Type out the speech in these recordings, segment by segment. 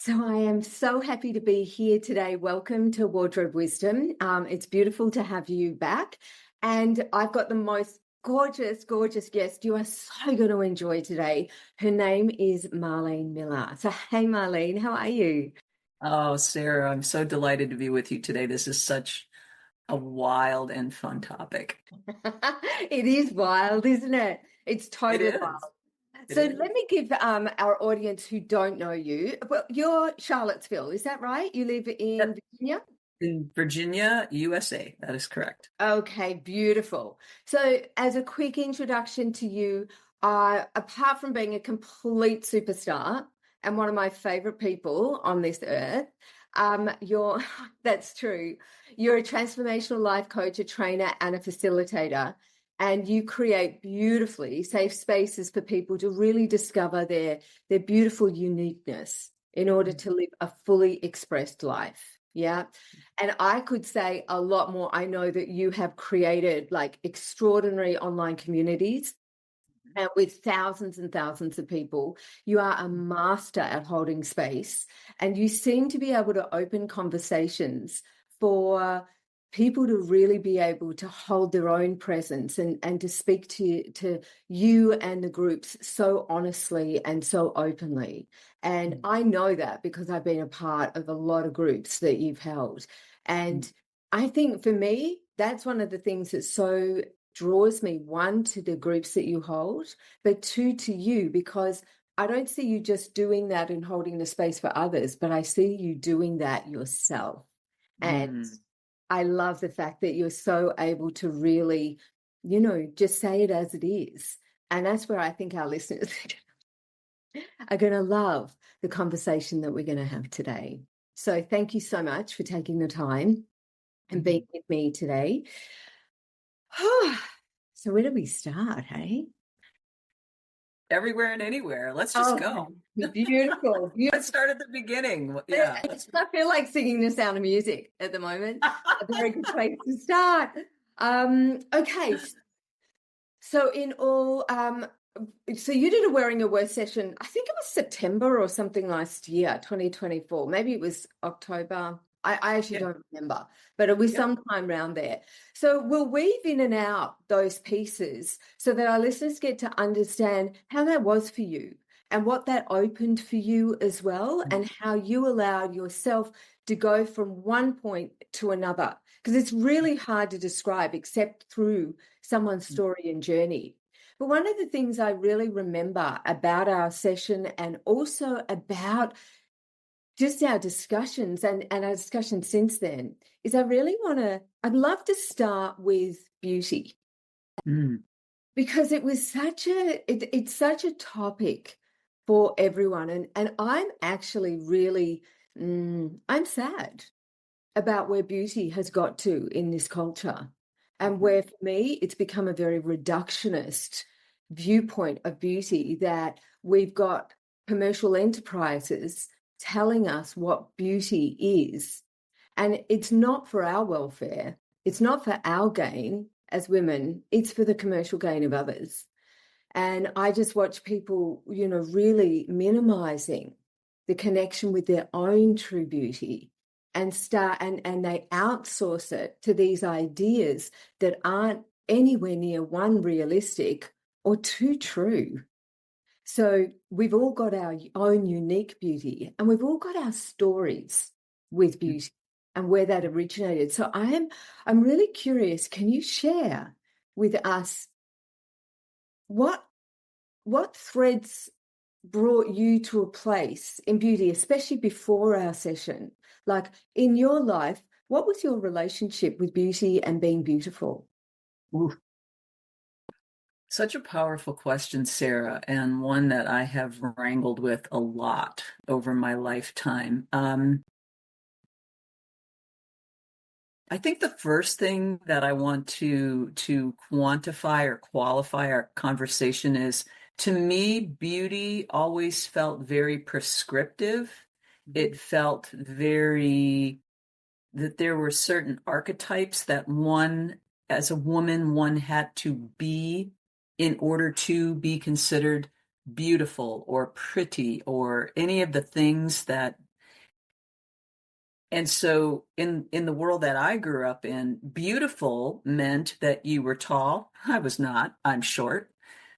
So I am so happy to be here today. Welcome to Wardrobe Wisdom. It's beautiful to have you back. And I've got the most gorgeous guest you are so going to enjoy today. Her name is Marlene Mier. So, hey, Marlene, how are you? Oh, Sarah, I'm so delighted to be with you today. This is such a wild and fun topic. It is wild, isn't it? It's It totally wild. is. It So is. let me give our audience who don't know you. Well, you're Charlottesville, is that right? You live in Yep. Virginia? In Virginia, USA. That is correct. Okay, beautiful. So, as a quick introduction to you, apart from being a complete superstar and one of my favorite people on this earth, you're that's true. You're a transformational life coach, a trainer, and a facilitator, and you create beautifully safe spaces for people to really discover their beautiful uniqueness in order to live a fully expressed life. Yeah. And I could say a lot more. I know that you have created like extraordinary online communities and with thousands and thousands of people. You are a master at holding space, and you seem to be able to open conversations for people to really be able to hold their own presence and to speak to you and the groups so honestly and so openly. And I know that because I've been a part of a lot of groups that you've held. And I think for me, that's one of the things that's so draws me, one, to the groups that you hold, but two, to you, because I don't see you just doing that and holding the space for others, but I see you doing that yourself. And Mm. I love the fact that you're so able to really, just say it as it is. And that's where I think our listeners are going to love the conversation that we're going to have today. So thank you so much for taking the time and being with me today. So where do we start, hey? Everywhere and anywhere. Let's just Okay, go. beautiful, Let's beautiful. start at the beginning. Yeah. I feel like singing The Sound of Music at the moment. A very good place to start. Okay, so in all, so you did a Wearing a Worth session. I think it was September or something last year, 2024. Maybe it was October. I actually Yeah. don't remember, but it was Yep. sometime around there. So we'll weave in and out those pieces so that our listeners get to understand how that was for you and what that opened for you as well, and how you allowed yourself to go from one point to another. Because it's really hard to describe except through someone's story and journey. But one of the things I really remember about our session and also about just our discussions and our discussion since then is I'd love to start with beauty Mm. because it was it's such a topic for everyone. And I'm actually really, I'm sad about where beauty has got to in this culture, and where for me it's become a very reductionist viewpoint of beauty, that we've got commercial enterprises telling us what beauty is, and it's not for our welfare, it's not for our gain as women, it's for the commercial gain of others. And I just watch people, really minimizing the connection with their own true beauty, and they outsource it to these ideas that aren't anywhere near, one, realistic, or two, true. So we've all got our own unique beauty, and we've all got our stories with beauty and where that originated. So I'm really curious, can you share with us what threads brought you to a place in beauty, especially before our session? Like, in your life, what was your relationship with beauty and being beautiful? Ooh. Such a powerful question, Sarah, and one that I have wrangled with a lot over my lifetime. I think the first thing that I want to quantify or qualify our conversation is, to me, beauty always felt very prescriptive. It felt very that there were certain archetypes that one, as a woman, one had to be in order to be considered beautiful or pretty or any of the things that And so in the world that I grew up in, beautiful meant that you were tall. I was not. I'm short.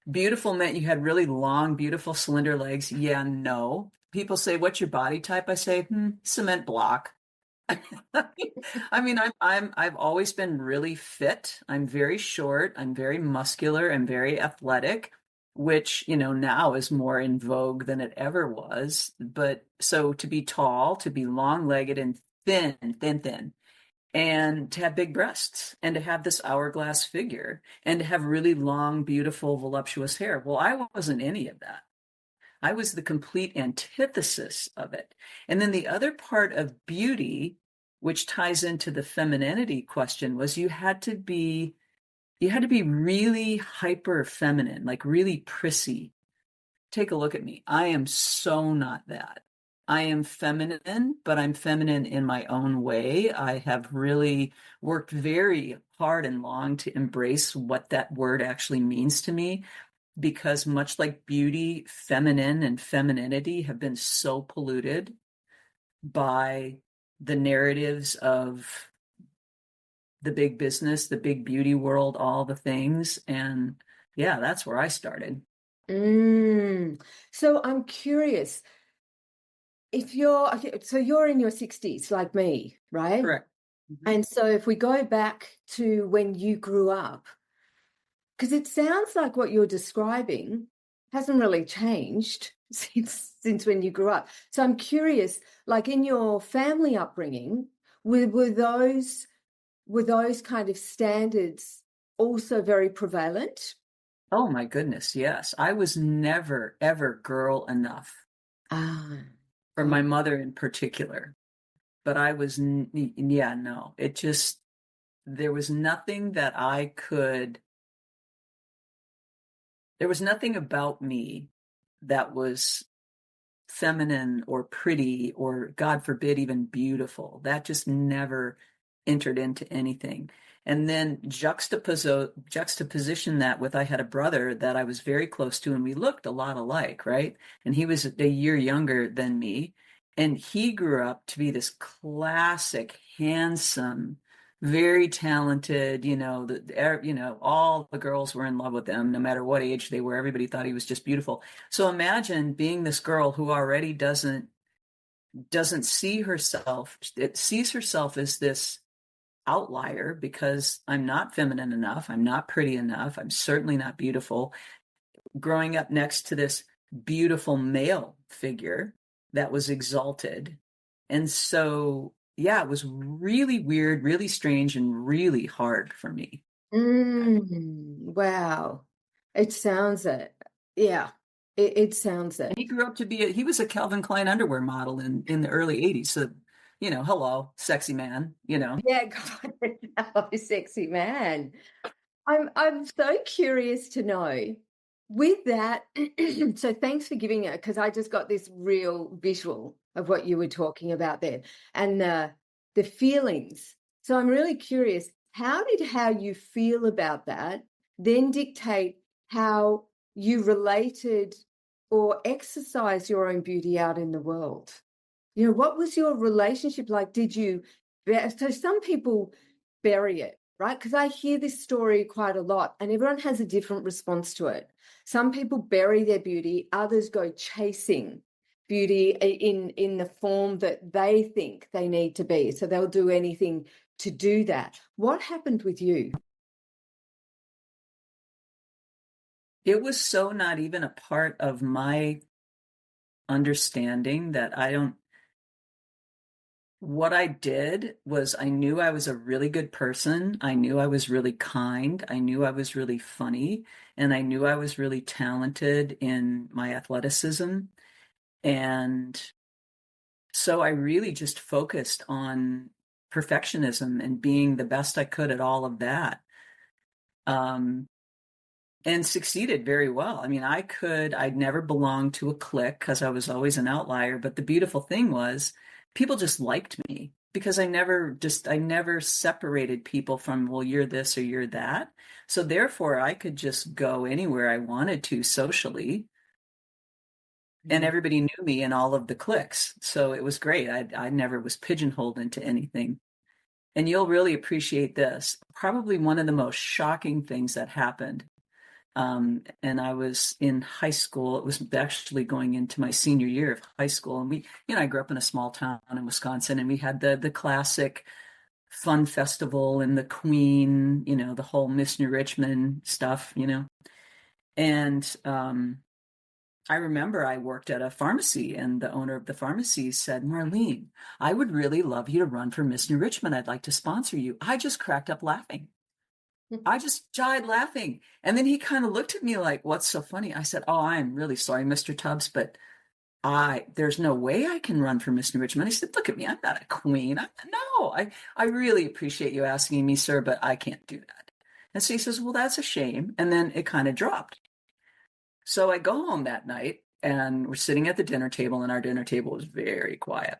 Beautiful meant you had really long, beautiful slender legs. Yeah, no. People say, "What's your body type?" I say, cement block. I mean, I've always been really fit. I'm very short. I'm very muscular. I'm very athletic, which, now is more in vogue than it ever was. But so to be tall, to be long-legged and thin, thin, thin, and to have big breasts and to have this hourglass figure and to have really long, beautiful, voluptuous hair. Well, I wasn't any of that. I was the complete antithesis of it. And then the other part of beauty, which ties into the femininity question, was you had to be really hyper feminine, like really prissy. Take a look at me. I am so not that. I am feminine, but I'm feminine in my own way. I have really worked very hard and long to embrace what that word actually means to me, because much like beauty, feminine and femininity have been so polluted by the narratives of the big business, the big beauty world, all the things. And yeah, that's where I started. Mm. So I'm curious, if you're okay, so you're in your 60s like me, right? Correct. Mhm. And so if we go back to when you grew up, because it sounds like what you're describing hasn't really changed since when you grew up. So I'm curious, like in your family upbringing, were those kind of standards also very prevalent? Oh my goodness, yes. I was never, ever girl enough Ah, for God. my mother in particular. But yeah, no. There was nothing that I could, there was nothing about me that was feminine or pretty or, God forbid, even beautiful. That just never entered into anything. And then juxtaposition that with, I had a brother that I was very close to and we looked a lot alike, right? And he was a year younger than me. And he grew up to be this classic, handsome, very talented, all the girls were in love with him, no matter what age they were. Everybody thought he was just beautiful. So imagine being this girl who already doesn't see herself, it sees herself as this outlier because I'm not feminine enough, I'm not pretty enough, I'm certainly not beautiful. Growing up next to this beautiful male figure that was exalted. And so, yeah, it was really weird, really strange, and really hard for me. Wow. It sounds it. Yeah, it sounds And he it. grew up to be he was a Calvin Klein underwear model in the early 80s. So, hello, sexy man. Yeah, God, oh, sexy man. I'm so curious to know with that. So thanks for giving it, because I just got this real visual of what you were talking about there and the feelings. So I'm really curious, how you feel about that then dictate how you related or exercise your own beauty out in the world? What was your relationship like? So some people bury it, right? Because I hear this story quite a lot and everyone has a different response to it. Some people bury their beauty, others go chasing beauty in the form that they think they need to be. So they'll do anything to do that. What happened with you? It was so not even a part of my understanding that what I did was I knew I was a really good person. I knew I was really kind. I knew I was really funny. And I knew I was really talented in my athleticism. And so I really just focused on perfectionism and being the best I could at all of that. Um, and succeeded very well. I mean, I'd never belonged to a clique because I was always an outlier. But the beautiful thing was people just liked me because I never separated people from, well, you're this or you're that. So therefore I could just go anywhere I wanted to socially. and everybody knew me in all of the cliques. So it was great. I never was pigeonholed into anything. And you'll really appreciate this. Probably one of the most shocking things that happened. And I was in high school. It was actually going into my senior year of high school. And I grew up in a small town in Wisconsin, and we had the classic fun festival and the Queen, the whole Miss New Richmond stuff. And I remember I worked at a pharmacy, and the owner of the pharmacy said, Marlene, I would really love you to run for Miss New Richmond. I'd like to sponsor you. I just cracked up laughing. I just died laughing. And then he kind of looked at me like, what's so funny? I said, oh, I'm really sorry, Mr. Tubbs, but there's no way I can run for Miss New Richmond. He said, look at me, I'm not a queen. I really appreciate you asking me, sir, but I can't do that. And so he says, well, that's a shame. And then it kind of dropped. So I go home that night, and we're sitting at the dinner table, and our dinner table was very quiet.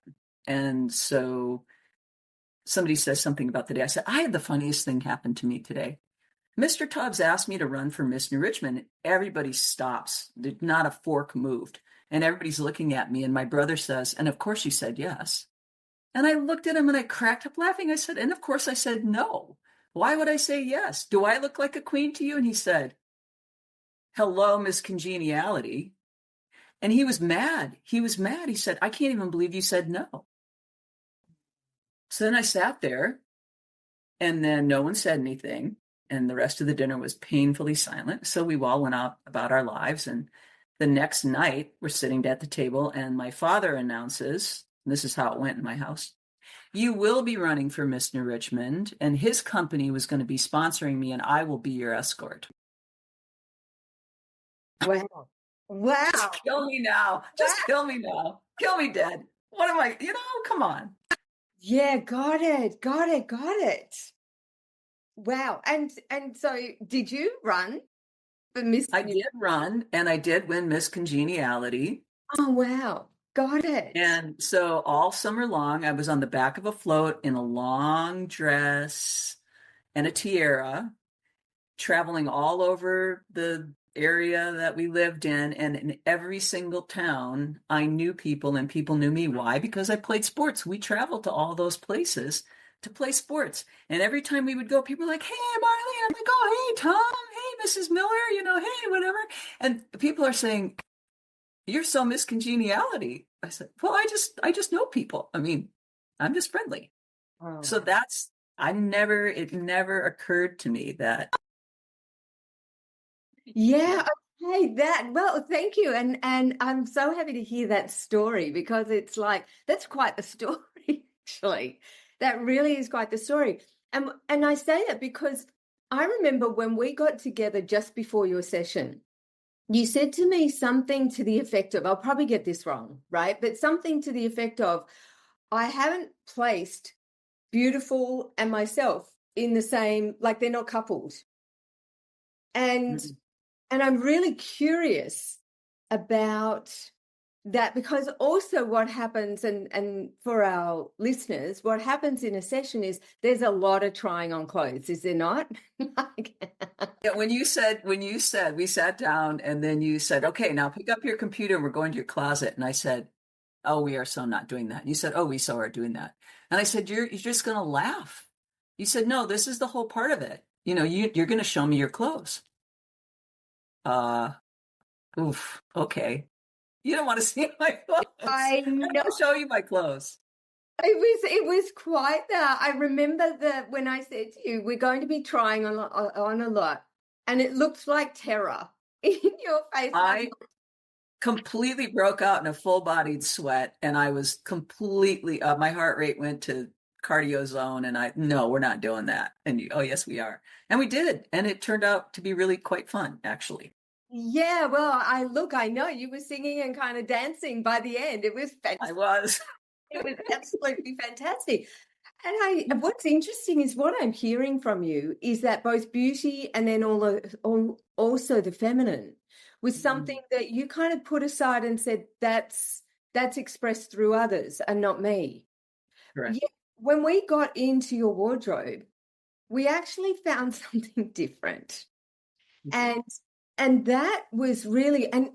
And so somebody says something about the day. I said, I had the funniest thing happen to me today. Mr. Tubbs asked me to run for Miss New Richmond. Everybody stops. Not a fork moved. And everybody's looking at me. And my brother says, and of course you said yes. And I looked at him and I cracked up laughing. I said, and of course I said no. Why would I say yes? Do I look like a queen to you? And he said, hello, Miss Congeniality. And he was mad. He was mad. He said, I can't even believe you said no. So then I sat there, and then no one said anything. And the rest of the dinner was painfully silent. So we all went out about our lives. And the next night, we're sitting at the table, and my father announces, and this is how it went in my house, you will be running for Miss New Richmond, and his company was going to be sponsoring me, and I will be your escort. Wow. Wow. Just kill me now. Just kill me now. Kill me dead. What am I, come on. Yeah, got it. Wow. And so did you run for Miss? I did run, and I did win Miss Congeniality. Oh, wow. Got it. And so all summer long, I was on the back of a float in a long dress and a tiara, traveling all over the area that we lived in. And in every single town, I knew people, and people knew me. Why? Because I played sports. We traveled to all those places to play sports. And every time we would go, people were like, hey, Marlene. I'm like, oh, hey, Tom. Hey, Mrs. Miller, hey, whatever. And people are saying, you're so Miss Congeniality. I said, well, I just know people. I mean, I'm just friendly. Oh. So it never occurred to me that. Yeah, okay, well, thank you. And I'm so happy to hear that story, because it's like, that's quite the story, actually. That really is quite the story. And I say that because I remember when we got together just before your session, you said to me something to the effect of, I'll probably get this wrong, right? But something to the effect of, I haven't placed beautiful and myself in the same, like they're not coupled. And I'm really curious about that, because also what happens, and for our listeners, what happens in a session is there's a lot of trying on clothes, is there not? Yeah, when you said we sat down, and then you said, okay, now pick up your computer and we're going to your closet. And I said, oh, we are so not doing that. And you said, oh, we so are doing that. And I said, you're just going to laugh. You said, no, this is the whole part of it. You're going to show me your clothes. Oof, okay. You don't want to see my clothes. I know. I'll show you my clothes. It was quite that. I remember that when I said to you, we're going to be trying on a lot, and it looked like terror in your face. I completely broke out in a full-bodied sweat, and I was completely my heart rate went to cardio zone, and no, we're not doing that. And oh yes, we are. And we did, and it turned out to be really quite fun, actually. Yeah, well, I know you were singing and kind of dancing by the end. It was fantastic. I was. It was absolutely fantastic. And what's interesting is what I'm hearing from you is that both beauty and then also the feminine was something that you kind of put aside and said that's expressed through others and not me. Correct. Yet, when we got into your wardrobe, we actually found something different. And that was really, and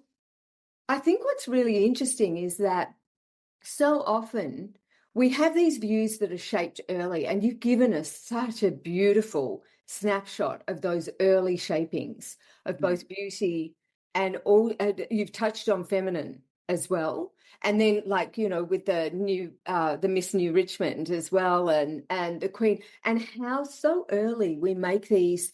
I think what's really interesting is that so often we have these views that are shaped early, and you've given us such a beautiful snapshot of those early shapings of both beauty and all. And you've touched on feminine as well, and then, like, you know, with the new the Miss New Richmond as well, and the Queen, and how so early we make these.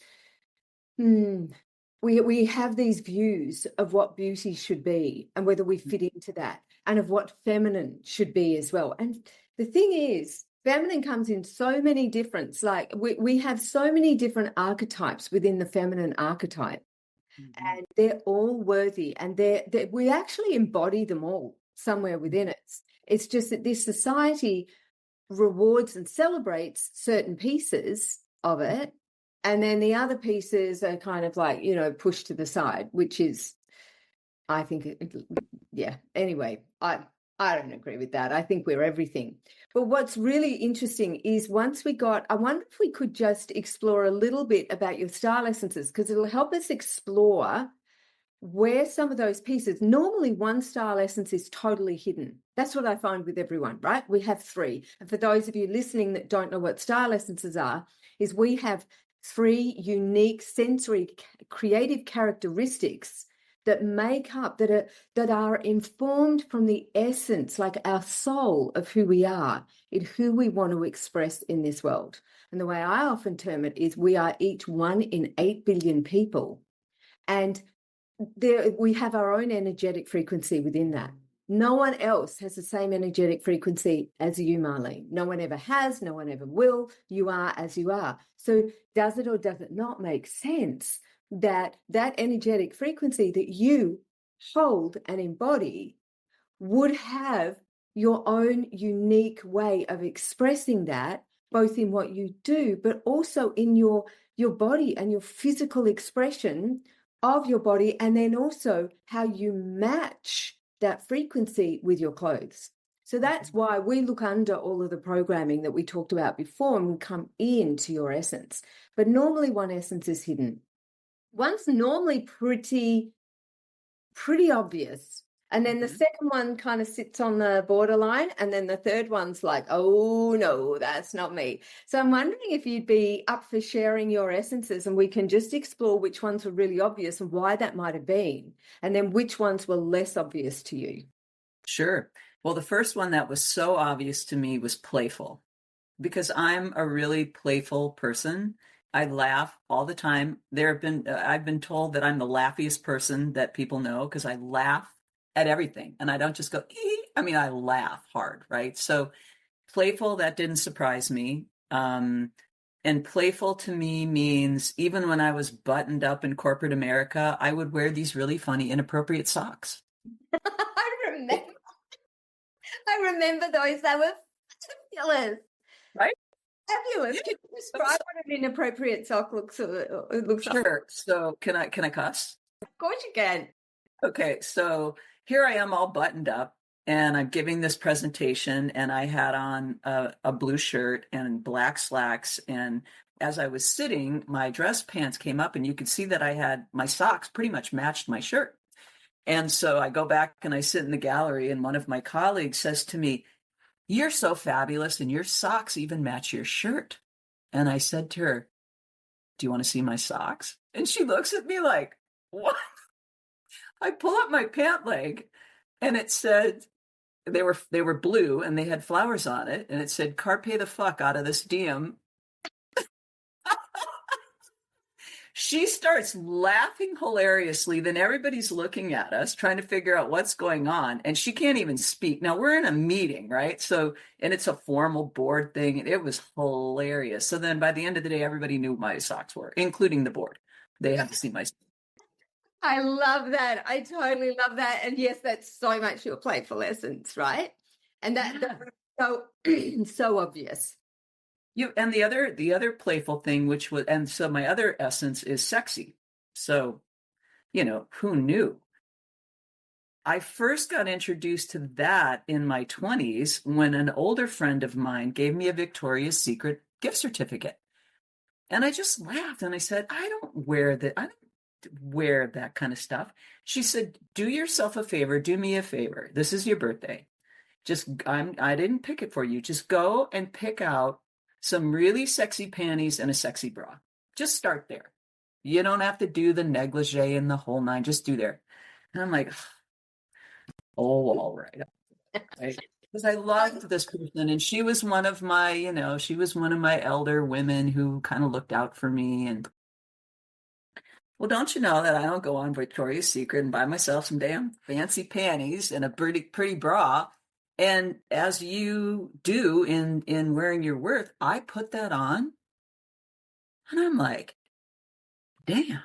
We have these views of what beauty should be and whether we fit into that, and of what feminine should be as well. And the thing is, feminine comes in so many different, like we have so many different archetypes within the feminine archetype, Mhm. and they're all worthy, and we actually embody them all somewhere within us. It's just that this society rewards and celebrates certain pieces of it, and then the other pieces are kind of like, you know, pushed to the side, which is, I think yeah, anyway, I don't agree with that. I think we're everything. But what's really interesting is, I wonder if we could just explore a little bit about your style essences, because it'll help us explore where some of those pieces. Normally one style essence is totally hidden. That's what I find with everyone, right? We have three. And for those of you listening that don't know what style essences are, is we have three unique sensory creative characteristics that make up, that are informed from the essence, like our soul, of who we are, in who we want to express in this world. And the way I often term it is, we are each one in 8 billion people. And we have our own energetic frequency within that. No one else has the same energetic frequency as you, Marlene. No one ever has, no one ever will. You are as you are. So does it or does it not make sense that that energetic frequency that you hold and embody would have your own unique way of expressing that, both in what you do, but also in your body and your physical expression of your body, and then also how you match that frequency with your clothes. So that's why we look under all of the programming that we talked about before, and we come into your essence. But normally one essence is hidden. One's normally pretty obvious. And then the second one kind of sits on the borderline. And then the third one's like, oh, no, that's not me. So I'm wondering if you'd be up for sharing your essences, and we can just explore which ones were really obvious and why that might have been, and then which ones were less obvious to you. Sure. Well, the first one that was so obvious to me was playful, because I'm a really playful person. I laugh all the time. I've been told that I'm the laughiest person that people know, because I laugh at everything, and I don't just go, ee. I mean, I laugh hard, right? So playful, that didn't surprise me. And playful to me means, even when I was buttoned up in corporate America, I would wear these really funny, inappropriate socks. I remember, I remember those. They were fabulous. Right? Fabulous. Yeah. Can you describe what an inappropriate sock looks like? Sure. So can I cuss? Of course you can. Okay, so here I am all buttoned up, and I'm giving this presentation, and I had on a blue shirt and black slacks. And as I was sitting, my dress pants came up, and you could see that I had my socks pretty much matched my shirt. And so I go back and I sit in the gallery, and one of my colleagues says to me, "You're so fabulous, and your socks even match your shirt." And I said to her, "Do you want to see my socks?" And she looks at me like, "What?" I pull up my pant leg, and it said, they were blue and they had flowers on it, and it said, "Carpe the fuck out of this diem." She starts laughing hilariously. Then everybody's looking at us, trying to figure out what's going on, and she can't even speak. Now we're in a meeting, right? So, and it's a formal board thing, and it was hilarious. So then by the end of the day, everybody knew my socks were, including the board. They had to see my. I love that. I totally love that. And yes, that's so much your playful essence, right? And that so so obvious. And the other playful thing, which was, and so my other essence is sexy. So, who knew? I first got introduced to that in my 20s, when an older friend of mine gave me a Victoria's Secret gift certificate. And I just laughed and I said, "I don't wear that. wear that kind of stuff. She said, do yourself a favor, do me a favor. This is your birthday. I didn't pick it for you. Just go and pick out some really sexy panties and a sexy bra. Just start there. You don't have to do the negligee and the whole nine. Just do there. And I'm like, oh, all right. Right. Because I loved this person, and she was one of my, she was one of my elder women who kind of looked out for me. And well, don't you know that I don't go on Victoria's Secret and buy myself some damn fancy panties and a pretty bra? And as you do in wearing your worth, I put that on, and I'm like, damn,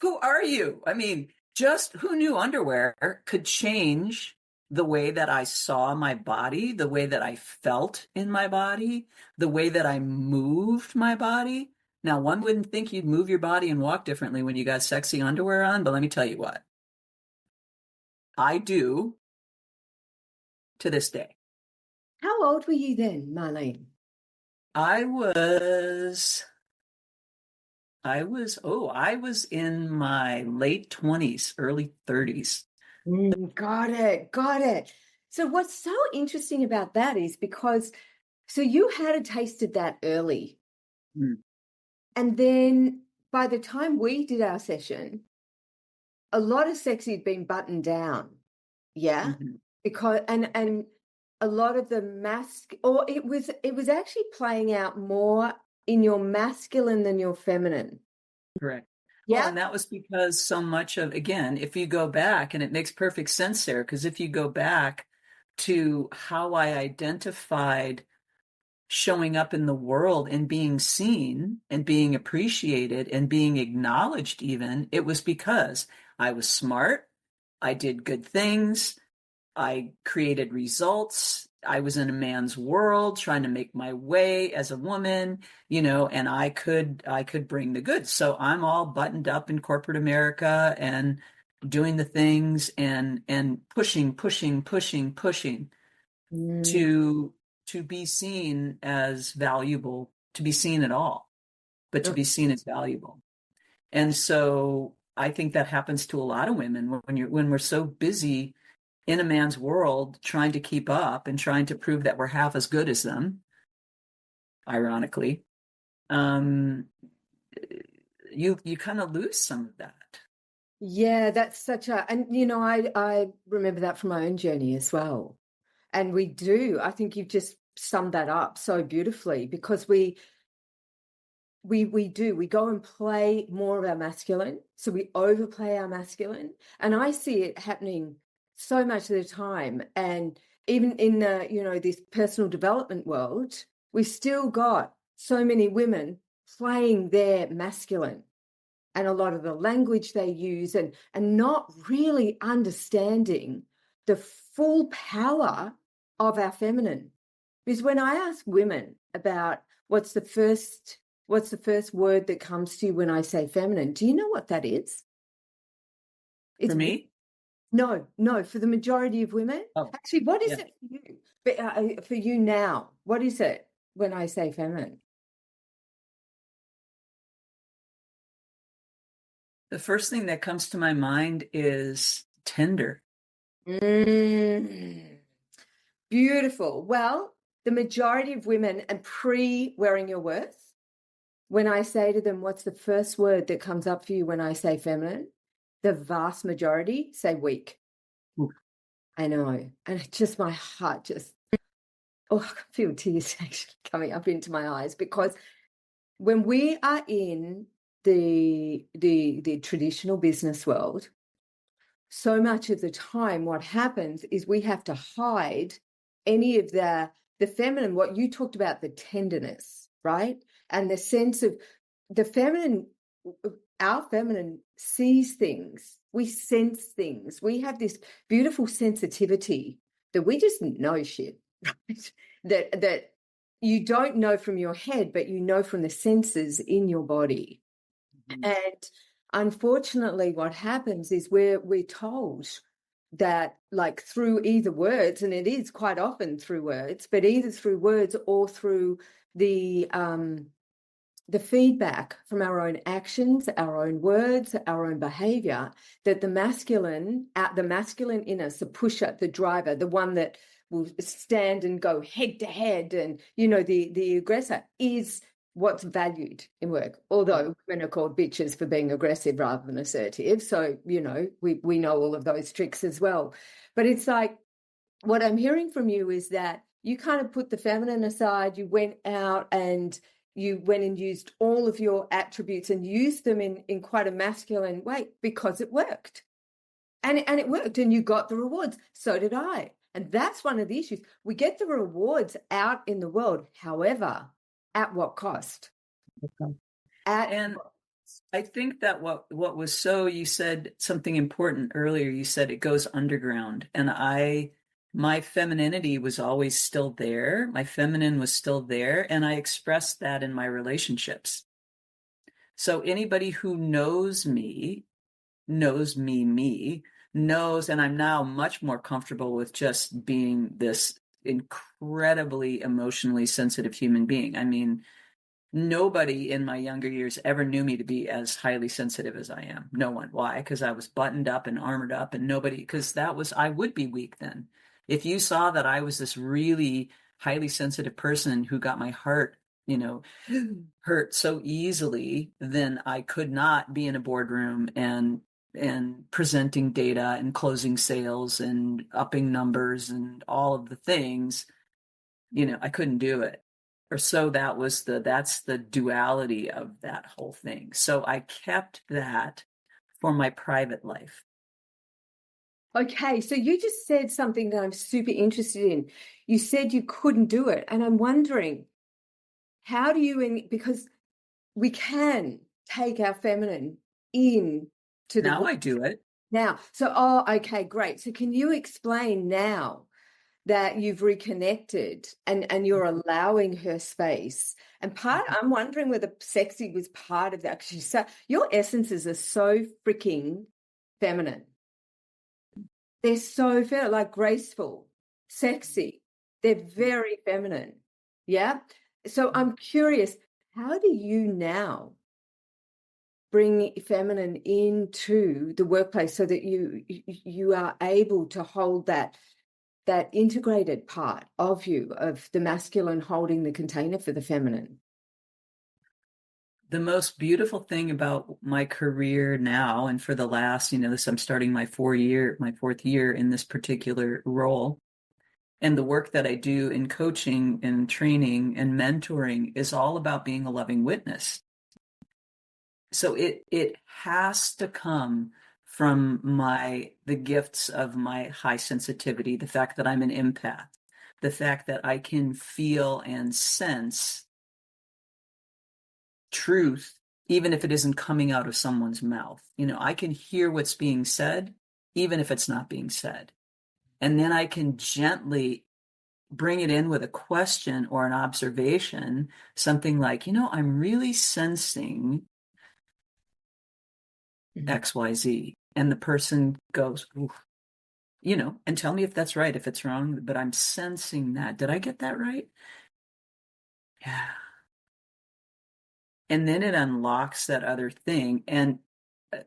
who are you? I mean, just who knew underwear could change the way that I saw my body, the way that I felt in my body, the way that I moved my body. Now, one wouldn't think you'd move your body and walk differently when you got sexy underwear on, but let me tell you what, I do to this day. How old were you then, Marlene? I was I was in my late 20s, early 30s. Got it. Got it. So what's so interesting about that is because, so you had a taste of that early. Mm. And then by the time we did our session, a lot of sexy had been buttoned down. Yeah. Mm-hmm. Because, and a lot of the or it was actually playing out more in your masculine than your feminine. Correct. Well, Yeah. and that was because so much of, again, if you go back, and it makes perfect sense there, because if you go back to how I identified showing up in the world and being seen and being appreciated and being acknowledged, even, it was because I was smart, I did good things, I created results. I was in a man's world trying to make my way as a woman, and I could bring the goods. So I'm all buttoned up in corporate America and doing the things and pushing Mm. to be seen as valuable, to be seen at all, but to be seen as valuable. And so I think that happens to a lot of women when we're so busy in a man's world trying to keep up and trying to prove that we're half as good as them, ironically. um you kind of lose some of that. Yeah, that's such a, and I remember that from my own journey as well. And we do. I think you've just summed that up so beautifully because we go and play more of our masculine. So we overplay our masculine. And I see it happening so much of the time. And even in this personal development world, we still got so many women playing their masculine and a lot of the language they use and not really understanding the full power of our feminine. Because when I ask women about what's the first word that comes to you when I say feminine, do you know what that is? For It's me? no, for the majority of women. Oh, Actually, what is yeah. it for you? But for you now, what is it when I say feminine? The first thing that comes to my mind is tender. Mm. Beautiful. Well, the majority of women, and pre-wearing your worth, when I say to them, what's the first word that comes up for you when I say feminine? The vast majority say weak. Ooh. I know. And it just, my heart just, oh, I can feel tears actually coming up into my eyes because when we are in the traditional business world, so much of the time what happens is we have to hide any of the feminine, what you talked about, the tenderness, right? And the sense of the feminine, our feminine sees things, we sense things, we have this beautiful sensitivity that we just know shit, right? That you don't know from your head, but you know from the senses in your body. Mhm. And unfortunately, what happens is we're told that, like, through either words, and it is quite often through words, but either through words or through the the feedback from our own actions, our own words, our own behavior, that the masculine in us, the pusher, the driver, the one that will stand and go head to head, and the aggressor is what's valued in work. Although women are called bitches for being aggressive rather than assertive, so we know all of those tricks as well. But it's like, what I'm hearing from you is that you kind of put the feminine aside. You went out and you went and used all of your attributes and used them in quite a masculine way because it worked. And it worked, and you got the rewards. So did I. And that's one of the issues. We get the rewards out in the world. However, at what cost? And I think that what was you said something important earlier. You said it goes underground. And my femininity was always still there. My feminine was still there. And I expressed that in my relationships. So anybody who knows me, knows, and I'm now much more comfortable with just being this incredibly emotionally sensitive human being. I mean, nobody in my younger years ever knew me to be as highly sensitive as I am. No one. Why? Because I was buttoned up and armored up, and because I would be weak then. If you saw that I was this really highly sensitive person who got my heart, hurt so easily, then I could not be in a boardroom and presenting data and closing sales and upping numbers and all of the things. I couldn't do it. Or so that's the duality of that whole thing. So I kept that for my private life. Okay, so you just said something that I'm super interested in. You said you couldn't do it, and I'm wondering, how do you, because we can take our feminine in to the Now I do it. now. So, okay, great. So can you explain now that you've reconnected and you're allowing her space? And I'm wondering whether sexy was part of that, because your essences are so freaking feminine. They're so fair, like graceful, sexy. They're very feminine. Yeah. So I'm curious, how do you now bring feminine into the workplace so that you are able to hold that integrated part of you, of the masculine holding the container for the feminine? The most beautiful thing about my career now, and for the last, I'm starting my fourth year in this particular role, and the work that I do in coaching and training and mentoring is all about being a loving witness. So it has to come from the gifts of my high sensitivity, the fact that I'm an empath, the fact that I can feel and sense truth, even if it isn't coming out of someone's mouth. I can hear what's being said, even if it's not being said. And then I can gently bring it in with a question or an observation, something like, I'm really sensing XYZ. And the person goes, ooh, and tell me if that's right, if it's wrong, but I'm sensing that. Did I get that right? Yeah. And then it unlocks that other thing. And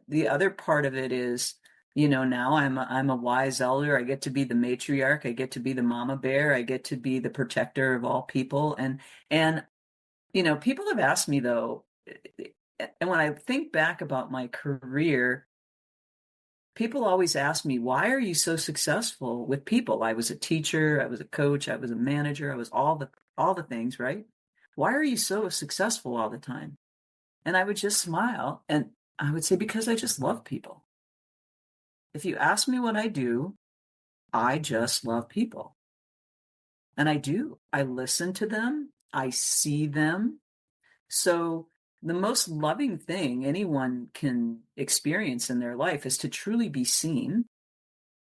the other part of it is, now I'm a wise elder. I get to be the matriarch. I get to be the mama bear. I get to be the protector of all people. And people have asked me though, and when I think back about my career, people always ask me, why are you so successful with people? I was a teacher, I was a coach, I was a manager, I was all the things, right? Why are you so successful all the time? And I would just smile and I would say, because I just love people. If you ask me what I do, I just love people. And I do. I listen to them. I see them. So the most loving thing anyone can experience in their life is to truly be seen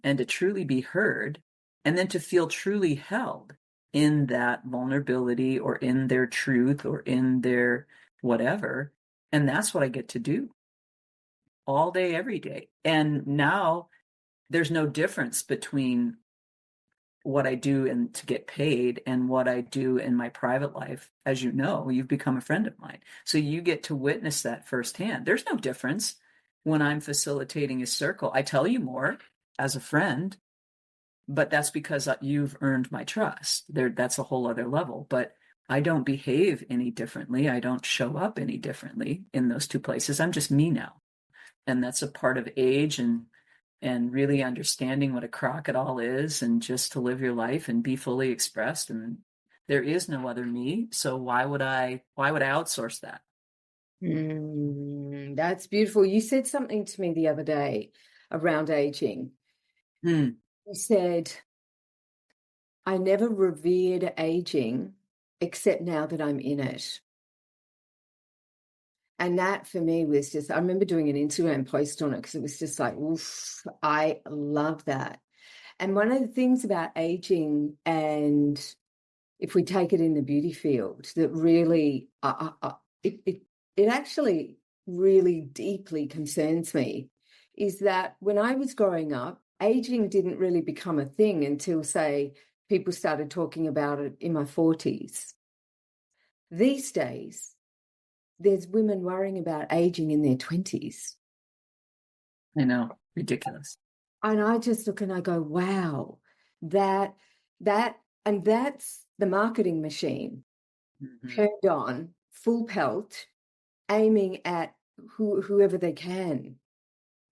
and to truly be heard, and then to feel truly held in that vulnerability or in their truth or in their whatever. And that's what I get to do all day, every day. And now there's no difference between what I do and to get paid and what I do in my private life. As you know, you've become a friend of mine. So you get to witness that firsthand. There's no difference when I'm facilitating a circle. I tell you more as a friend, but that's because you've earned my trust. That's a whole other level. But I don't behave any differently. I don't show up any differently in those two places. I'm just me now. And that's a part of age and really understanding what a crocodile is and just to live your life and be fully expressed. And there is no other me. So why would I outsource that? That's beautiful. You said something to me the other day around aging. Mm, You said, I never revered aging except now that I'm in it. And that for me was just, I remember doing an Instagram post on it because it was just like, oof, I love that. And one of the things about aging, and if we take it in the beauty field, that really, it actually really deeply concerns me, is that when I was growing up, aging didn't really become a thing until, say, people started talking about it in my 40s. These days, there's women worrying about aging in their 20s. I know, ridiculous. And I just look and I go, wow, that, and that's the marketing machine Mhm. turned on, full pelt, aiming at whoever they can.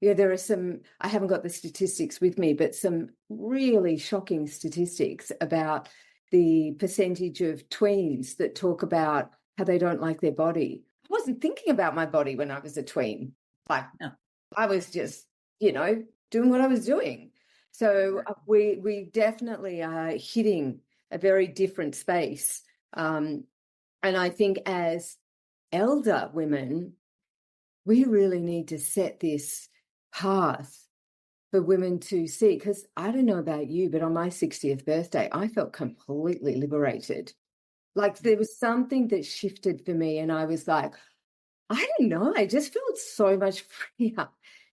Yeah, there are some, I haven't got the statistics with me, but some really shocking statistics about the percentage of tweens that talk about how they don't like their body. I wasn't thinking about my body when I was a tween. Like, Yeah, I was just, doing what I was doing. So we definitely are hitting a very different space. And I think as elder women, we really need to set this path for women to see. Because I don't know about you, but on my 60th birthday, I felt completely liberated. Like there was something that shifted for me, and I was like, I don't know, I just felt so much freer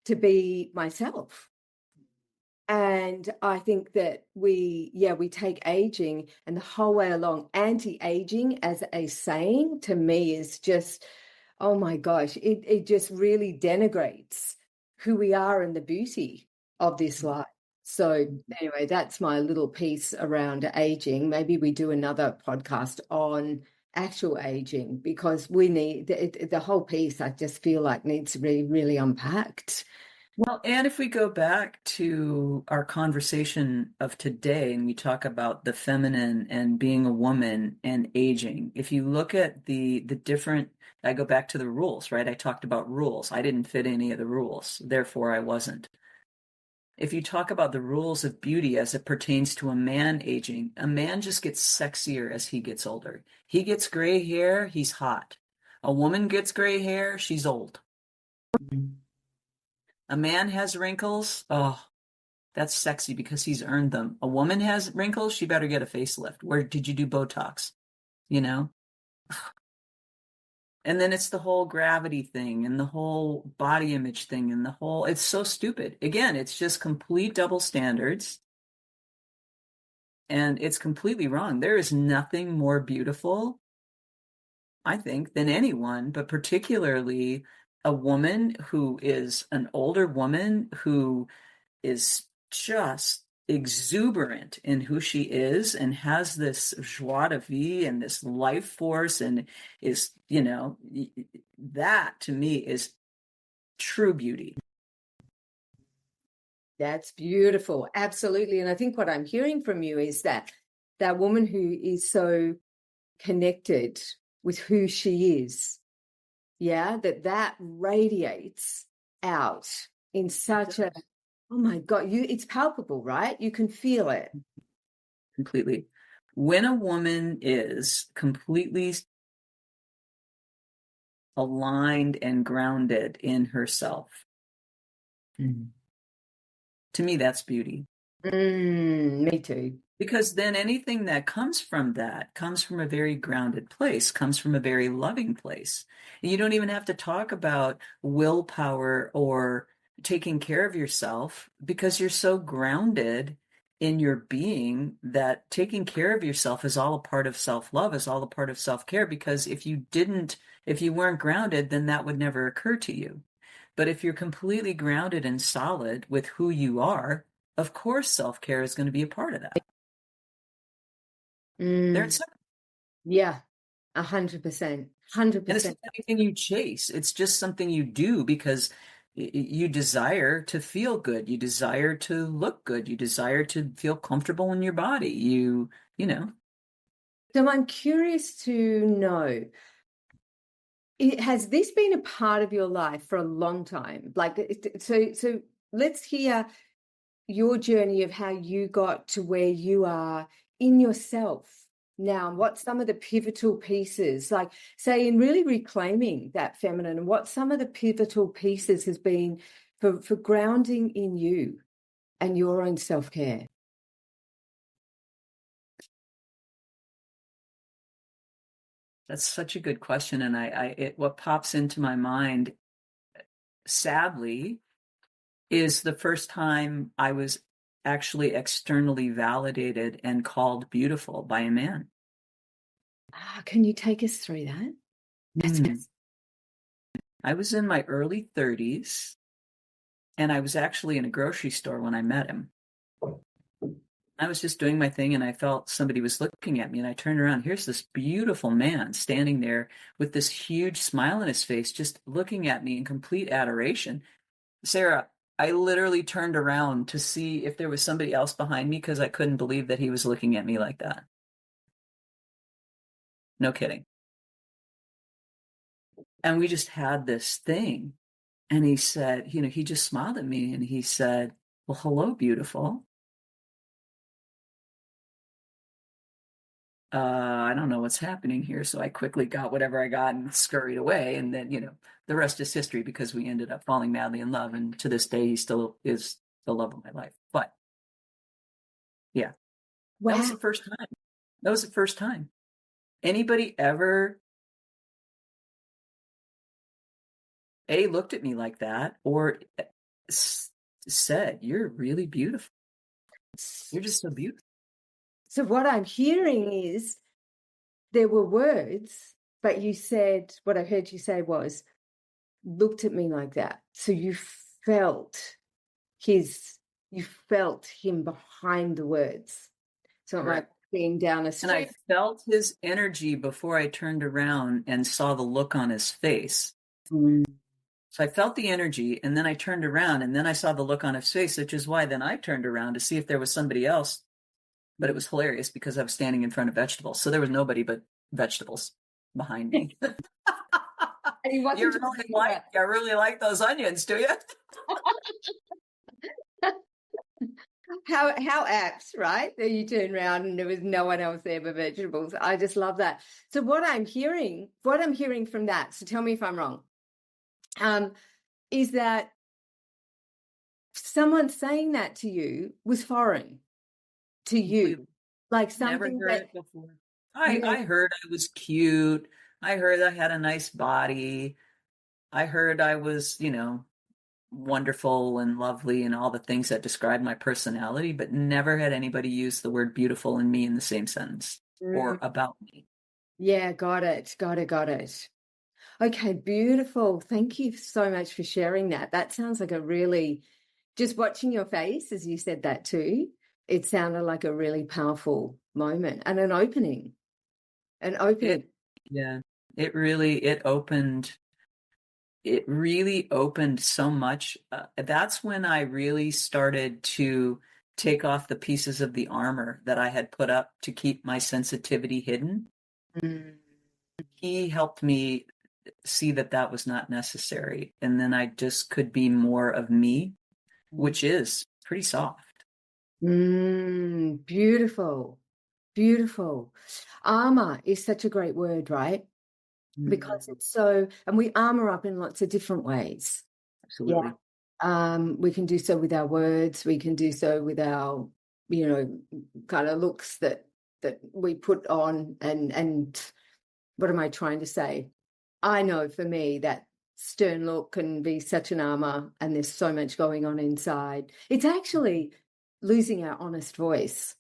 to be myself. And I think that we take aging and the whole way along, anti-aging as a saying to me is just, oh my gosh, it just really denigrates who we are and the beauty of this life. So anyway, that's my little piece around aging. Maybe we do another podcast on actual aging because we need the whole piece, I just feel like needs to be really unpacked. well, and if we go back to our conversation of today and we talk about the feminine and being a woman and aging, if you look at the different, I go back to the rules, right? I talked about rules. I didn't fit any of the rules, therefore I wasn't. If you talk about the rules of beauty as it pertains to a man aging, a man just gets sexier as he gets older. He gets gray hair, he's hot. A woman gets gray hair, she's old. A man has wrinkles, oh, that's sexy because he's earned them. A woman has wrinkles, she better get a facelift. Where did you do Botox? You know? And then it's the whole gravity thing and the whole body image thing and the whole, it's so stupid. Again, it's just complete double standards and it's completely wrong. There is nothing more beautiful, I think, than anyone, but particularly a woman who is an older woman who is just exuberant in who she is and has this joie de vivre and this life force and is, that to me is true beauty. That's beautiful. Absolutely. And I think what I'm hearing from you is that that woman who is so connected with who she is, yeah, that radiates out in such a, oh my God, it's palpable, right? You can feel it. Completely. When a woman is completely aligned and grounded in herself, to me, that's beauty. Me too. Because then anything that comes from that comes from a very grounded place, comes from a very loving place. And you don't even have to talk about willpower or taking care of yourself because you're so grounded in your being that taking care of yourself is all a part of self-love, is all a part of self-care, because if you weren't grounded, then that would never occur to you. But if you're completely grounded and solid with who you are, of course self-care is going to be a part of that. They're Mm, inseparable. yeah, 100%, And it's 100%. not anything you chase. It's just something you do because you desire to feel good. You desire to look good. You desire to feel comfortable in your body. You know. So I'm curious to know, has this been a part of your life for a long time? Like, so let's hear your journey of how you got to where you are in yourself now. What some of the pivotal pieces, like say in really reclaiming that feminine, and what some of the pivotal pieces has been for grounding in you and your own self-care? That's such a good question. And what pops into my mind, sadly, is the first time I was actually externally validated and called beautiful by a man. Can you take us through that? That's Hmm. I was in my early 30s, and I was actually in a grocery store when I met him. I was just doing my thing, and I felt somebody was looking at me, and I turned around. Here's this beautiful man standing there with this huge smile on his face, just looking at me in complete adoration. Sarah, I literally turned around to see if there was somebody else behind me because I couldn't believe that he was looking at me like that. No kidding. And we just had this thing. And he said, he just smiled at me and he said, "Well, hello, beautiful. I don't know what's happening here." So I quickly got whatever I got and scurried away. And then, the rest is history because we ended up falling madly in love. And to this day, he still is the love of my life. But yeah, that was Wow. the first time. That was the first time. Anybody ever looked at me like that or said, "You're really beautiful. You're just so beautiful." So what I'm hearing is there were words, but you said, what I heard you say was, looked at me like that. So felt his, you felt him behind the words. So it might Correct. being down a And I street. felt his energy before I turned around and saw the look on his face. Mm. So I felt the energy and then I turned around and then I saw the look on his face, which is why then I turned around to see if there was somebody else. But it was hilarious because I was standing in front of vegetables. So there was nobody but vegetables behind me. And he You wasn't really talking about those onions, do you? how apt, right? That you turn around and there was no one else there but vegetables. I just love that. So what I'm hearing from that, so tell me if I'm wrong, is that someone saying that to you was foreign to you, Completely. like Never something heard that it before. you know. I heard I was cute. I heard I had a nice body. I heard I was, wonderful and lovely and all the things that describe my personality, but never had anybody use the word beautiful and me in the same sentence or Mm, about me. yeah, got it. Okay, beautiful. Thank you so much for sharing that. That sounds like a really, just watching your face as you said that too, it sounded like a really powerful moment and an opening. An opening. It, yeah, it really opened so much. That's when I really started to take off the pieces of the armor that I had put up to keep my sensitivity hidden. Mm, He helped me see that that was not necessary. And then I just could be more of me, which is pretty soft. beautiful. Beautiful. Armor is such a great word, right? Because Mm, it's so, and we armor up in lots of different ways. Yeah. absolutely. We can do so with our words. We can do so with our, kind of looks that we put on. And what am I trying to say? I know for me that stern look can be such an armor, and there's so much going on inside. It's actually losing our honest voice.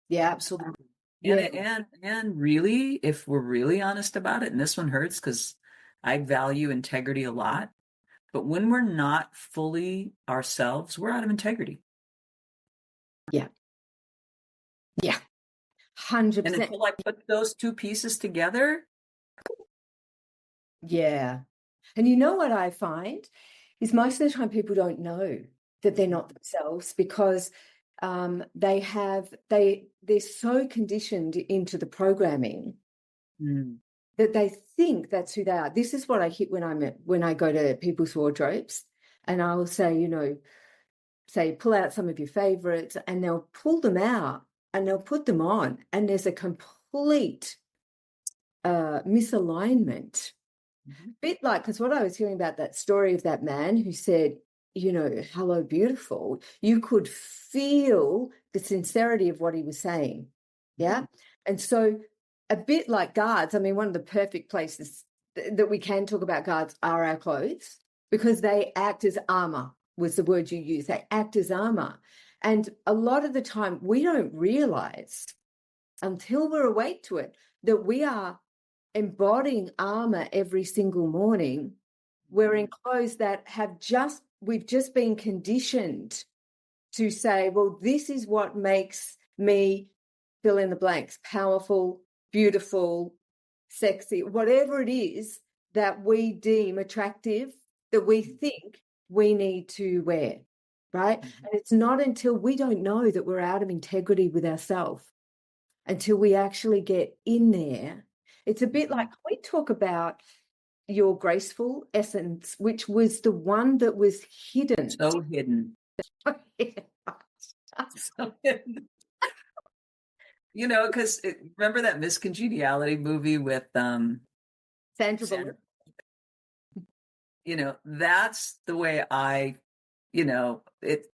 Yeah. Absolutely. And Yeah. and really, if we're really honest about it, and this one hurts because I value integrity a lot, but when we're not fully ourselves, we're out of integrity. Yeah. Yeah. And 100%. until I put those two pieces together, Yeah. And you know what I find is most of the time people don't know that they're not themselves because they're so conditioned into the programming mm, that they think that's who they are. This is what I hit when I go to people's wardrobes, and I will say, say pull out some of your favorites, and they'll pull them out and they'll put them on, and there's a complete misalignment. mhm, Bit like, because what I was hearing about that story of that man who said, hello, beautiful, you could feel the sincerity of what he was saying. Yeah. And so, a bit like guards, I mean, one of the perfect places that we can talk about guards are our clothes because they act as armor, was the word you used. They act as armor. And a lot of the time, we don't realize until we're awake to it that we are embodying armor every single morning. We're in clothes that we've just been conditioned to say, well, this is what makes me fill in the blanks, powerful, beautiful, sexy, whatever it is that we deem attractive, that we think we need to wear, right? mhm, And it's not until we don't know that we're out of integrity with ourselves until we actually get in there. It's a bit like we talk about your graceful essence, which was the one that was hidden. so hidden. So hidden. Because remember that Miscongeniality movie with Sandra Sandra? Bullock. That's the way it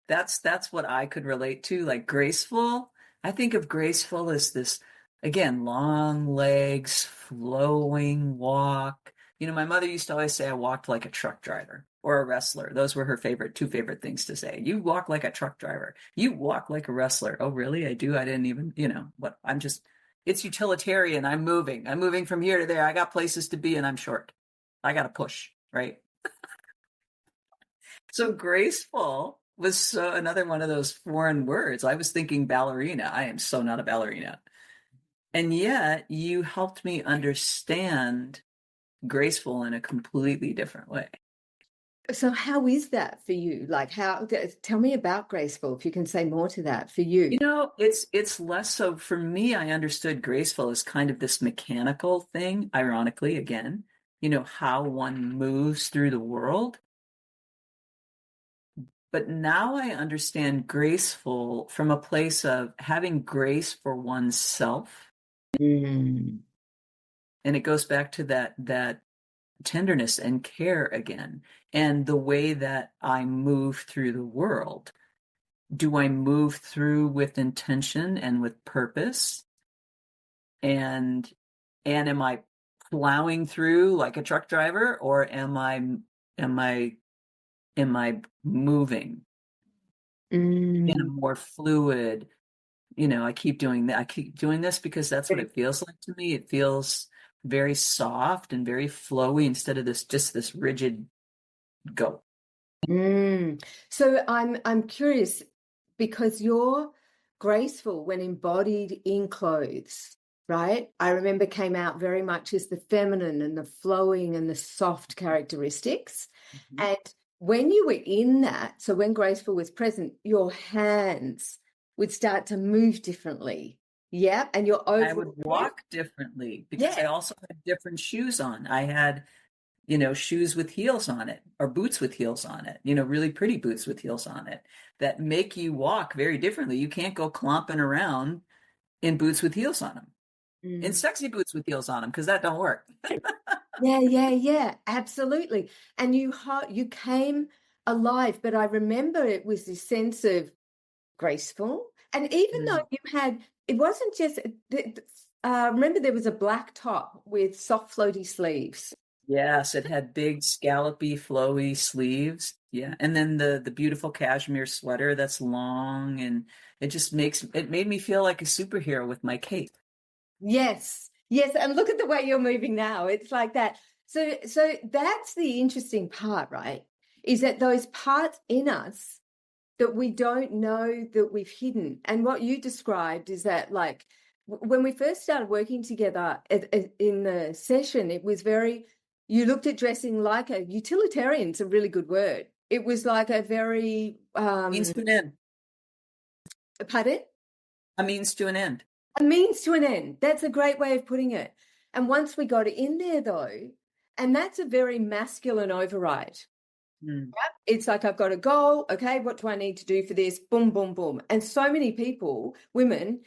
that's what I could relate to. Like graceful, I think of graceful as this, again, long legs, flowing walk. My mother used to always say I walked like a truck driver or a wrestler. Those were her two favorite things to say. You walk like a truck driver. You walk like a wrestler. Oh, really? I do. I didn't even, what it's utilitarian. I'm moving. I'm moving from here to there. I got places to be and I'm short. I got to push, right? So graceful was another one of those foreign words. I was thinking ballerina. I am so not a ballerina. And yet you helped me understand graceful in a completely different way. So how is that for you? Like tell me about graceful, if you can say more to that for you. It's less so for me. I understood graceful as kind of this mechanical thing, ironically, again, how one moves through the world. But now I understand graceful from a place of having grace for oneself. Mm. And it goes back to that tenderness and care again. And the way that I move through the world. Do I move through with intention and with purpose? And am I plowing through like a truck driver, or am I moving in a Mm. more fluid, I keep doing that. I keep doing this because that's what it feels like to me. It feels very soft and very flowy instead of this rigid go. Mm. So I'm curious because you're graceful when embodied in clothes, right? I remember came out very much as the feminine and the flowing and the soft characteristics. Mhm. And when you were in that, so when graceful was present, your hands would start to move differently. Yeah. And your I overall would walk differently because I yeah. also had different shoes on. I had, shoes with heels on it or boots with heels on it, really pretty boots with heels on it that make you walk very differently. You can't go clomping around in boots with heels on them, in Mm. sexy boots with heels on them, because that don't work. Yeah, absolutely. And you came alive, but I remember it was this sense of graceful. And even though Mm. you had, it wasn't just, remember there was a black top with soft floaty sleeves. Yes, it had big scallopy, flowy sleeves. Yeah. And then the beautiful cashmere sweater that's long, and it made me feel like a superhero with my cape. Yes, yes, and look at the way you're moving now. It's like that. So that's the interesting part, right? Is that those parts in us that we don't know that we've hidden. And what you described is that, like, when we first started working together in the session, it was very, you looked at dressing like a utilitarian's a really good word. It was like a very, Means to an end. pardon? A means to an end. A means to an end. That's a great way of putting it. And once we got in there, though, and that's a very masculine override. Mm. It's like, I've got a goal. Okay, what do I need to do for this? Boom, boom, boom. And so many people, women,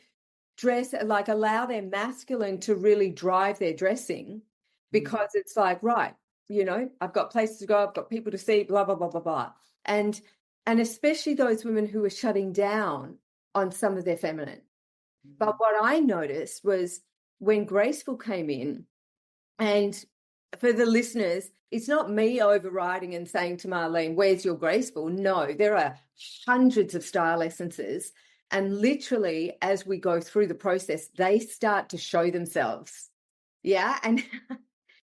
dress like allow their masculine to really drive their dressing because it's like, right, I've got places to go, I've got people to see, blah, blah, blah, blah, blah. And especially those women who are shutting down on some of their feminine. But what I noticed was when Graceful came in, and for the listeners, it's not me overriding and saying to Marlene, where's your Graceful? No, there are hundreds of style essences. And literally, as we go through the process, they start to show themselves. Yeah. And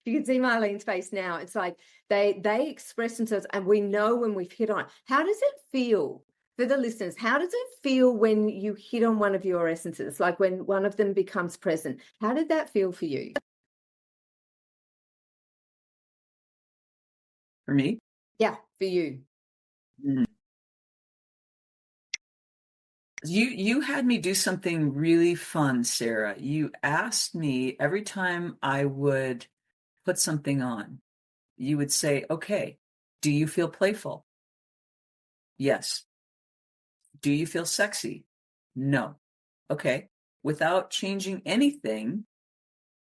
you can see Marlene's face now. It's like they express themselves, and we know when we've hit on it. How does it feel for the listeners? How does it feel when you hit on one of your essences, like when one of them becomes present? How did that feel for you? For me? Yeah, for you. Mm. You had me do something really fun, Sarah. You asked me every time I would put something on, you would say, okay, do you feel playful? Yes. Do you feel sexy? No. Okay. Without changing anything,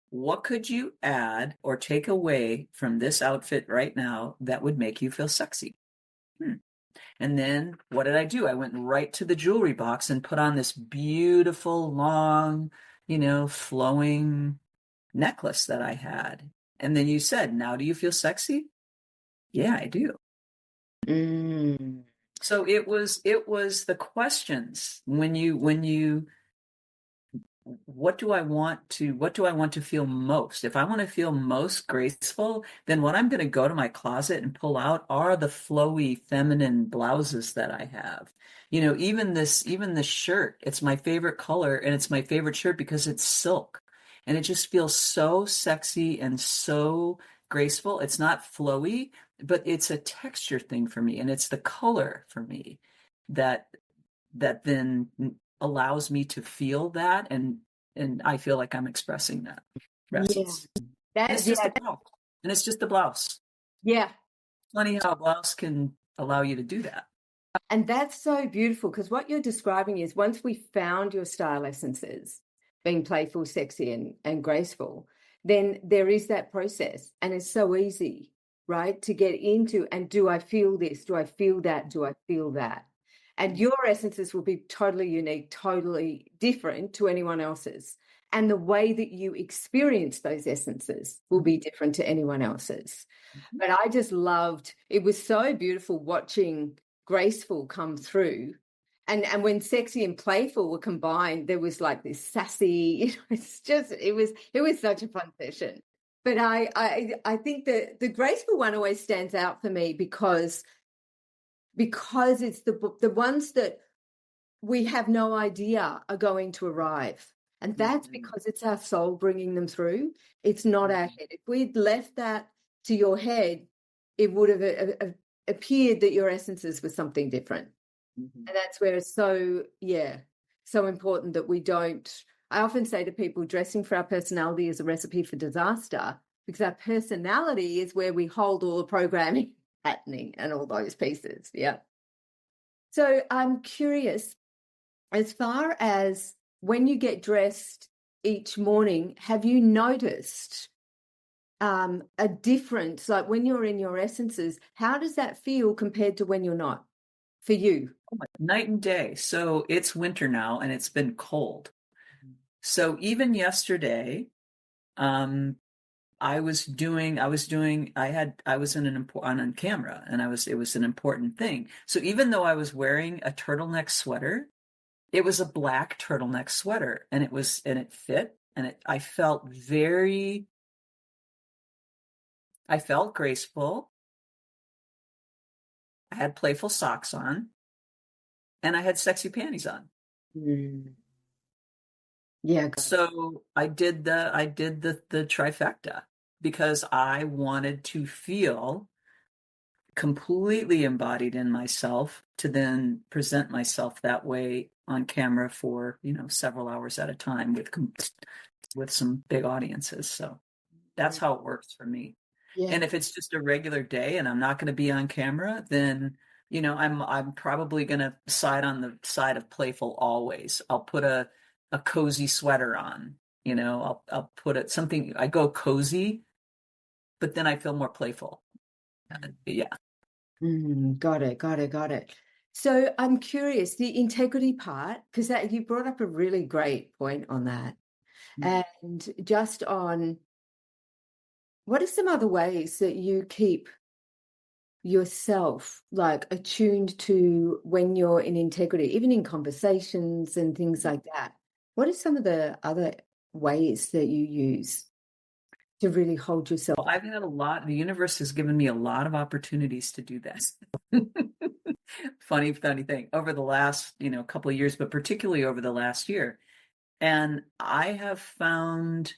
what could you add or take away from this outfit right now that would make you feel sexy? Hmm. And then what did I do? I went right to the jewelry box and put on this beautiful, long, flowing necklace that I had. And then you said, now do you feel sexy? Yeah, I do. Mm. So it was the questions when you what do I want to feel most? If I want to feel most graceful, then what I'm going to go to my closet and pull out are the flowy feminine blouses that I have. Even the shirt, it's my favorite color, and it's my favorite shirt because it's silk. And it just feels so sexy and so graceful. It's not flowy, but it's a texture thing for me, and it's the color for me that then allows me to feel that, and I feel like I'm expressing that Yeah. essence. And That, it's just a yeah, blouse. And it's just a blouse. yeah. Funny how a blouse can allow you to do that. And that's so beautiful, because what you're describing is, once we found your style essences, being playful, sexy, and graceful, then there is that process. And it's so easy, right, to get into, and do I feel this? Do I feel that? Do I feel that? And your essences will be totally unique, totally different to anyone else's. And the way that you experience those essences will be different to anyone else's. Mhm. But I just loved, it was so beautiful watching Graceful come through. And when sexy and playful were combined, there was like this sassy, it was such a fun session. But I think that the Graceful one always stands out for me because it's the ones that we have no idea are going to arrive. And that's Mhm. because it's our soul bringing them through. It's not our head. If we'd left that to your head, it would have appeared that your essences were something different. Mhm. And that's where it's so important that we don't. I often say to people, dressing for our personality is a recipe for disaster, because our personality is where we hold all the programming happening and all those pieces. Yeah. So I'm curious, as far as when you get dressed each morning, have you noticed a difference? Like when you're in your essences, how does that feel compared to when you're not, for you? Night and day. So it's winter now, and it's been cold. So even yesterday, um, I was on camera, and it was an important thing. So even though I was wearing a turtleneck sweater, it was a black turtleneck sweater, and it fit, and I felt graceful. I had playful socks on, and I had sexy panties on. Mm. Yeah, got it. So I did the trifecta because I wanted to feel completely embodied in myself to then present myself that way on camera for, several hours at a time with some big audiences. So that's Mm. how it works for me. Yeah. And if it's just a regular day and I'm not going to be on camera, then I'm probably going to side on the side of playful always. I'll put a cozy sweater on. I'll put it something. I go cozy, but then I feel more playful. Yeah. Got it, got it, got it. So I'm curious, the integrity part, because that you brought up a really great point on that. And just on what are some other ways that you keep yourself like attuned to when you're in integrity, even in conversations and things like that? What are some of the other ways that you use to really hold yourself? Well, I've had the universe has given me a lot of opportunities to do this. Funny thing over the last, couple of years, but particularly over the last year. And I have found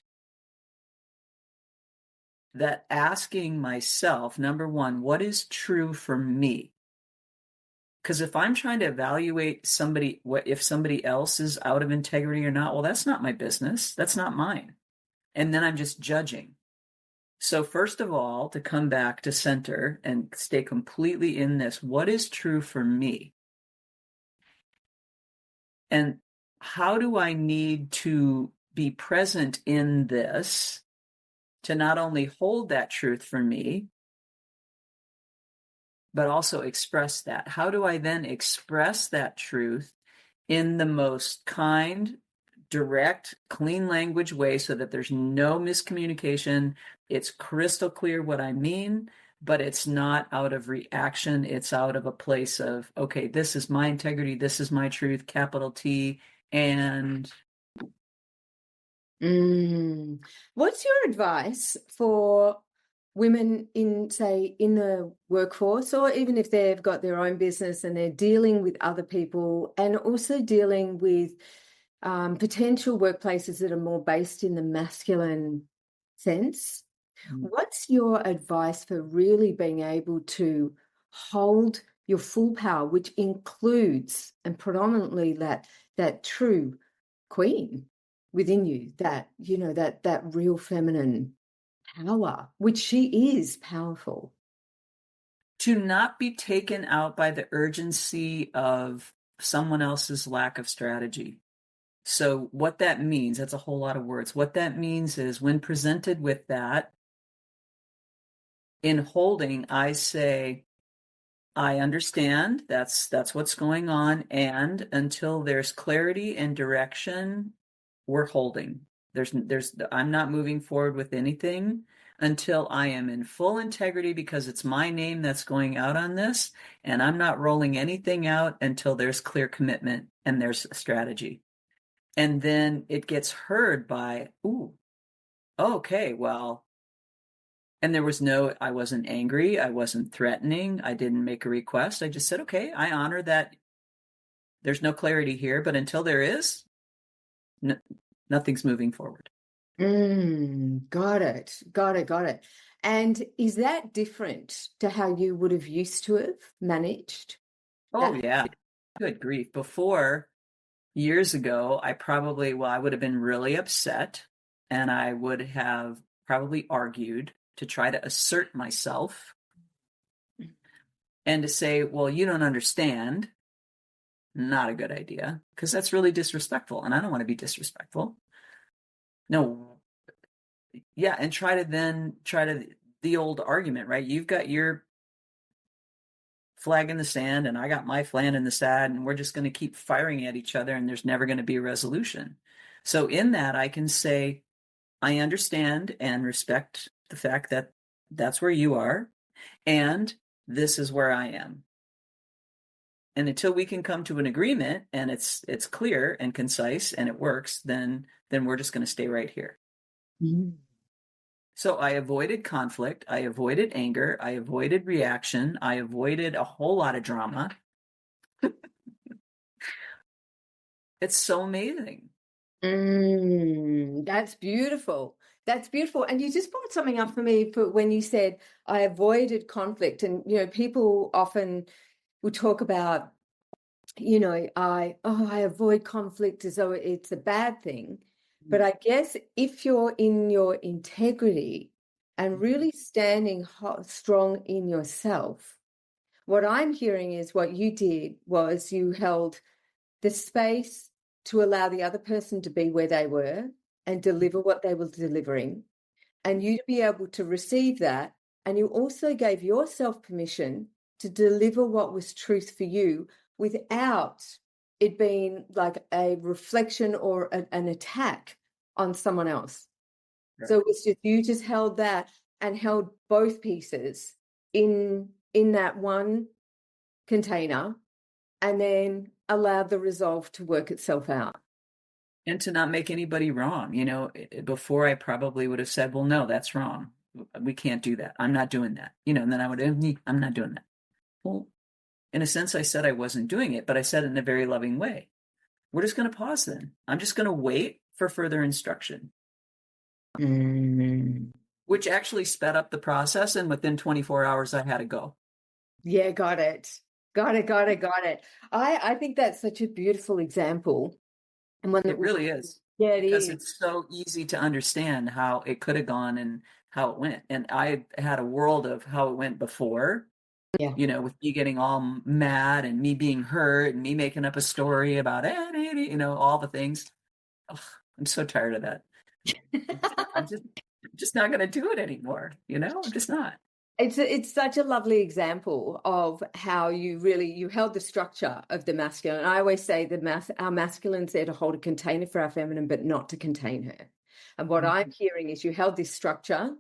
that asking myself, number one, what is true for me? Because if I'm trying to evaluate if somebody else is out of integrity or not, well, that's not my business. That's not mine. And then I'm just judging. So first of all, to come back to center and stay completely in this, what is true for me? And how do I need to be present in this to not only hold that truth for me, but also express that? How do I then express that truth in the most kind, direct, clean language way so that there's no miscommunication? It's crystal clear what I mean, but it's not out of reaction. It's out of a place of, okay, this is my integrity, this is my truth, capital T, and What's your advice for women in, say, in the workforce, or even if they've got their own business and they're dealing with other people and also dealing with potential workplaces that are more based in the masculine sense? What's your advice for really being able to hold your full power, which includes and predominantly that true queen within you, that that real feminine power, which she is powerful. to not be taken out by the urgency of someone else's lack of strategy. So, what that means, that's a whole lot of words. What that means is when presented with that, in holding, I say, I understand that's what's going on, and until there's clarity and direction, we're holding. I'm not moving forward with anything until I am in full integrity because it's my name that's going out on this, and I'm not rolling anything out until there's clear commitment and there's a strategy. And then it gets heard by, ooh, okay, well, and I wasn't angry. I wasn't threatening. I didn't make a request. I just said, okay, I honor that there's no clarity here, but until there is, nothing's moving forward. Got it, got it, got it. And is that different to how you would have used to have managed Oh, that? yeah. Good grief. Before, years ago, I would have been really upset and I would have probably argued to try to assert myself and to say, well, you don't understand. Not a good idea because that's really disrespectful and I don't want to be disrespectful. No, yeah, and try to the old argument, right? You've got your flag in the sand and I got my flag in the sand and we're just going to keep firing at each other and there's never going to be a resolution. So in that I can say, I understand and respect the fact that that's where you are, and this is where I am. And until we can come to an agreement and it's clear and concise and it works, then we're just going to stay right here. Mm. So I avoided conflict, I avoided anger, I avoided reaction, I avoided a whole lot of drama. It's so amazing. That's beautiful. That's beautiful. And you just brought something up for me for when you said I avoided conflict. And people often will talk about, I avoid conflict as though it's a bad thing. But I guess if you're in your integrity and really standing strong in yourself, what I'm hearing is what you did was you held the space to allow the other person to be where they were and deliver what they were delivering, and you to be able to receive that. And you also gave yourself permission to deliver what was truth for you without it being like a reflection or an attack on someone else. Right. So it's just you just held that and held both pieces in that one container, and then allowed the resolve to work itself out. And to not make anybody wrong. Before I probably would have said, well, no, that's wrong. We can't do that. I'm not doing that. And then I would have, I'm not doing that. Well, in a sense, I said I wasn't doing it, but I said it in a very loving way. We're just going to pause then. I'm just going to wait for further instruction, which actually sped up the process. And within 24 hours, I had to go. Yeah, got it. Got it. I think that's such a beautiful example. And one that It really is. yeah, it Because is. it's so easy to understand how it could have gone and how it went. And I had a world of how it went before, Yeah. with me getting all mad and me being hurt and me making up a story about it, all the things. Ugh, I'm so tired of that. I'm just not going to do it anymore. I'm just not. It's such a lovely example of how you held the structure of the masculine. I always say our masculine's there to hold a container for our feminine, but not to contain her. And what I'm hearing is you held this structure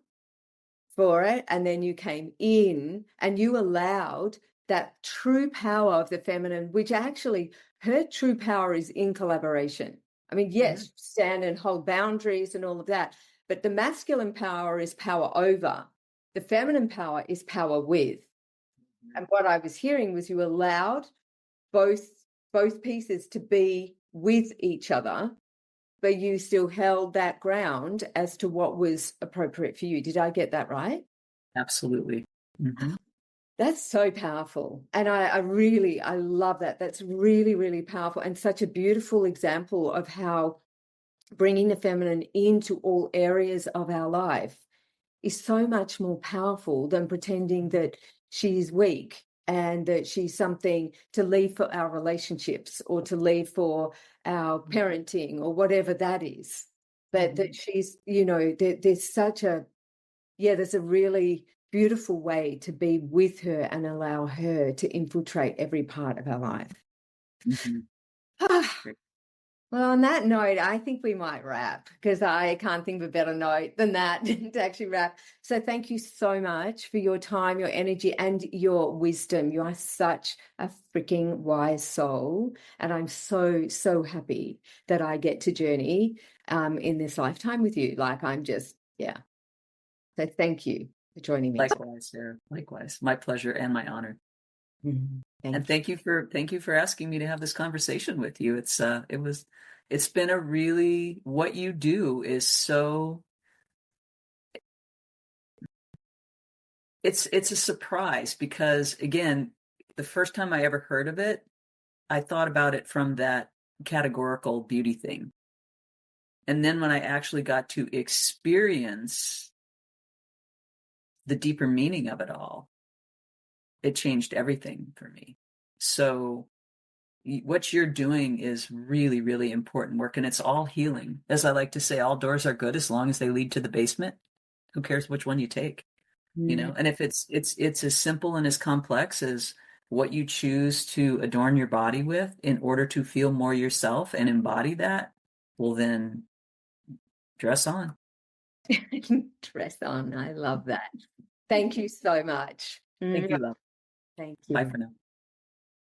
for it, and then you came in and you allowed that true power of the feminine, which actually her true power is in collaboration. I mean, yes, stand and hold boundaries and all of that, but the masculine power is power over. The feminine power is power with. And what I was hearing was you allowed both pieces to be with each other, but you still held that ground as to what was appropriate for you. Did I get that right? Absolutely. Mm-hmm. That's so powerful. And I love that. That's really, really powerful and such a beautiful example of how bringing the feminine into all areas of our life is so much more powerful than pretending that she's weak and that she's something to leave for our relationships or to leave for our parenting or whatever that is. But that she's, there's a really beautiful way to be with her and allow her to infiltrate every part of our life. Well, on that note, I think we might wrap because I can't think of a better note than that to actually wrap. So thank you so much for your time, your energy, and your wisdom. You are such a freaking wise soul. And I'm so, so happy that I get to journey in this lifetime with you. I'm just, yeah. So thank you for joining me. Likewise, Sarah. Likewise. My pleasure and my honor. Thank you for asking me to have this conversation with you. It's been a really, what you do is so, it's a surprise because again, the first time I ever heard of it, I thought about it from that categorical beauty thing. And then when I actually got to experience the deeper meaning of it all, it changed everything for me. So what you're doing is really, really important work, and it's all healing. As I like to say, all doors are good as long as they lead to the basement. Who cares which one you take? And if it's as simple and as complex as what you choose to adorn your body with in order to feel more yourself and embody that, well then dress on. Dress on. I love that. Thank you so much. Thank you, love. Thank Bye you. for now.